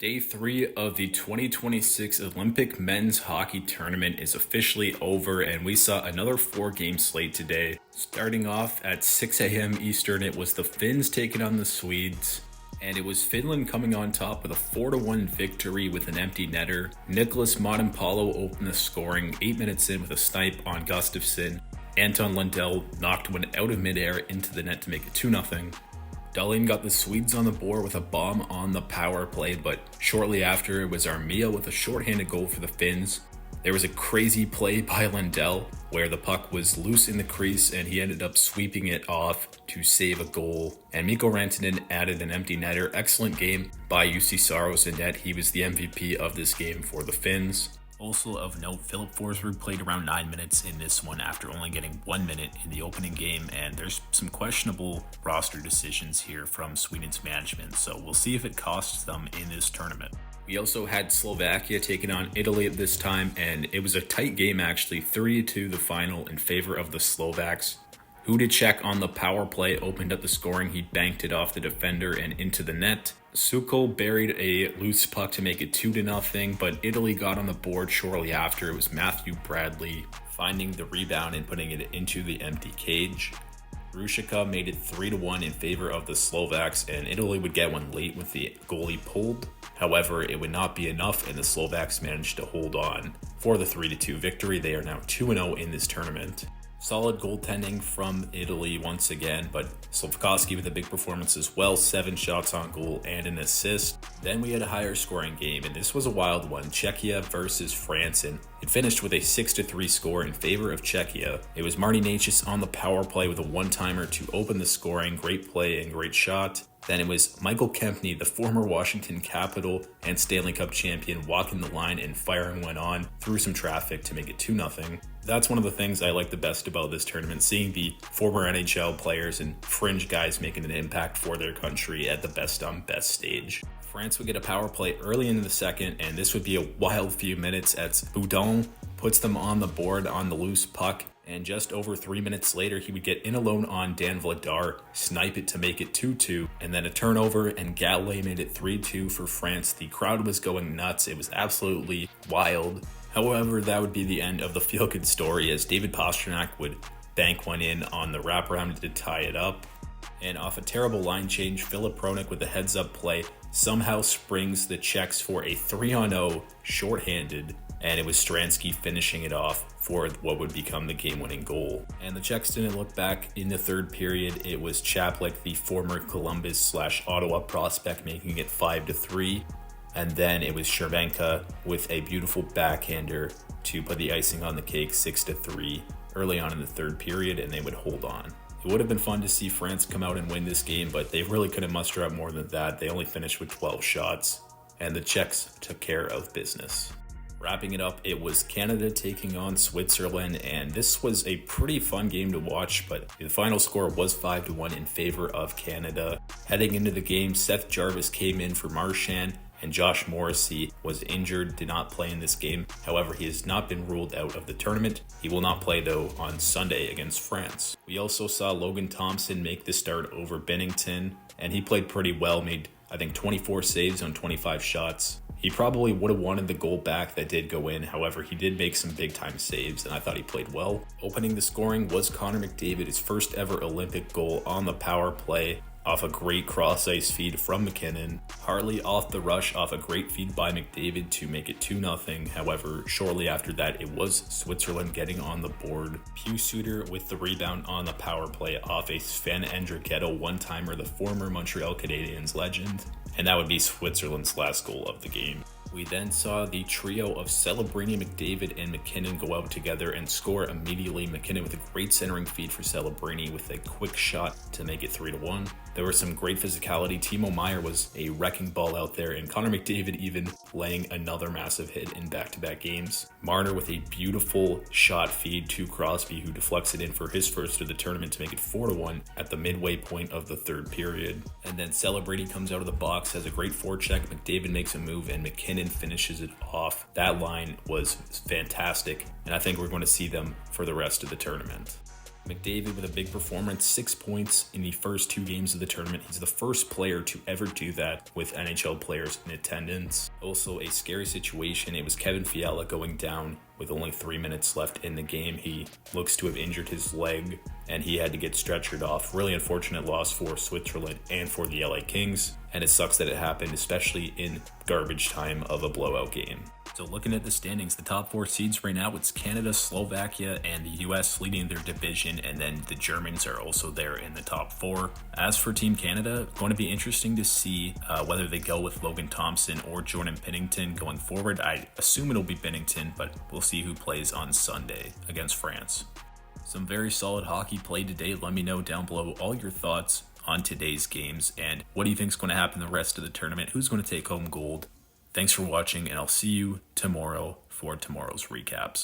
Day 3 of the 2026 Olympic Men's Hockey Tournament is officially over, and we saw another 4-game slate today. Starting off at 6 a.m. Eastern, it was the Finns taking on the Swedes, and it was Finland coming on top with a 4-1 victory with an empty netter. Nicholas Madenpalo opened the scoring 8 minutes in with a snipe on Gustafsson. Anton Lundell knocked one out of midair into the net to make it 2-0. Dahlin got the Swedes on the board with a bomb on the power play, but shortly after it was Armia with a shorthanded goal for the Finns. There was a crazy play by Lundell where the puck was loose in the crease and he ended up sweeping it off to save a goal. And Mikko Rantanen added an empty netter. Excellent game by UC Saros in net. He was the MVP of this game for the Finns. Also of note, Philip Forsberg played around 9 minutes in this one after only getting 1 minute in the opening game, and there's some questionable roster decisions here from Sweden's management, so we'll see if it costs them in this tournament. We also had Slovakia taking on Italy at this time, and it was a tight game actually, 3-2 the final in favor of the Slovaks. Hudacek on the power play opened up the scoring. He banked it off the defender and into the net. Sukol buried a loose puck to make it 2-0, but Italy got on the board shortly after. It was Matthew Bradley finding the rebound and putting it into the empty cage. Rushika made it 3-1 in favor of the Slovaks, and Italy would get one late with the goalie pulled. However, it would not be enough, and the Slovaks managed to hold on for the 3-2 victory. They are now 2-0 in this tournament. Solid goaltending from Italy once again, but Slafkovsky with a big performance as well, 7 shots on goal and an assist. Then we had a higher scoring game, and this was a wild one, Czechia versus France, and it finished with a 6-3 score in favor of Czechia. It was Marty Necas on the power play with a one-timer to open the scoring, great play and great shot. Then it was Michael Kempney, the former Washington Capital and Stanley Cup champion, walking the line and firing one on through some traffic to make it 2-0. That's one of the things I like the best about this tournament, seeing the former NHL players and fringe guys making an impact for their country at the best on best stage. France would get a power play early in the second, and this would be a wild few minutes as Boudon puts them on the board on the loose puck. And just over 3 minutes later, he would get in alone on Dan Vladar, snipe it to make it 2-2, and then a turnover, and Gallet made it 3-2 for France. The crowd was going nuts. It was absolutely wild. However, that would be the end of the feel-good story, as David Pastrnak would bank one in on the wraparound to tie it up. And off a terrible line change, Filip Hronek with a heads-up play somehow springs the Czechs for a 3-0 shorthanded, and it was Stransky finishing it off for what would become the game-winning goal. And the Czechs didn't look back in the third period. It was Chaplik, the former Columbus/Ottawa prospect, making it 5-3. And then it was Shevchenko with a beautiful backhander to put the icing on the cake, 6-3 early on in the third period, and they would hold on. It would have been fun to see France come out and win this game, but they really couldn't muster up more than that. They only finished with 12 shots, and the Czechs took care of business. Wrapping it up, it was Canada taking on Switzerland, and this was a pretty fun game to watch, but the final score was 5-1 in favor of Canada. Heading into the game, Seth Jarvis came in for Marchand, and Josh Morrissey was injured, did not play in this game. However, he has not been ruled out of the tournament. He will not play, though, on Sunday against France. We also saw Logan Thompson make the start over Bennington, and he played pretty well, made, I think, 24 saves on 25 shots. He probably would have wanted the goal back that did go in. However, he did make some big-time saves, and I thought he played well. Opening the scoring was Connor McDavid, his first ever Olympic goal on the power play, off a great cross-ice feed from McKinnon. Harley off the rush off a great feed by McDavid to make it 2-0. However, shortly after that, it was Switzerland getting on the board. Suter with the rebound on the power play off a Sven Andrighetto one-timer, the former Montreal Canadiens legend. And that would be Switzerland's last goal of the game. We then saw the trio of Celebrini, McDavid, and McKinnon go out together and score immediately. McKinnon with a great centering feed for Celebrini with a quick shot to make it 3-1. There was some great physicality. Timo Meier was a wrecking ball out there, and Connor McDavid even laying another massive hit in back-to-back games. Marner with a beautiful shot feed to Crosby, who deflects it in for his first of the tournament to make it 4-1 at the midway point of the third period. And then Celebrini comes out of the box, has a great forecheck. McDavid makes a move, and McKinnon finishes it off. That line was fantastic, and I think we're going to see them for the rest of the tournament. McDavid with a big performance, 6 points in the first 2 games of the tournament. He's the first player to ever do that with NHL players in attendance. Also a scary situation, it was Kevin Fiala going down with only 3 minutes left in the game. He looks to have injured his leg and he had to get stretchered off. Really unfortunate loss for Switzerland and for the LA Kings. And it sucks that it happened, especially in garbage time of a blowout game. So looking at the standings, the top 4 seeds right now, it's Canada, Slovakia, and the US leading their division, and then the Germans are also there in the top 4. As for Team Canada, going to be interesting to see whether they go with Logan Thompson or Jordan Binnington going forward. I assume it'll be Binnington, but we'll see who plays on Sunday against France. Some very solid hockey played today. Let me know down below all your thoughts on today's games, and what do you think is going to happen the rest of the tournament? Who's going to take home gold? Thanks for watching, and I'll see you tomorrow for tomorrow's recaps.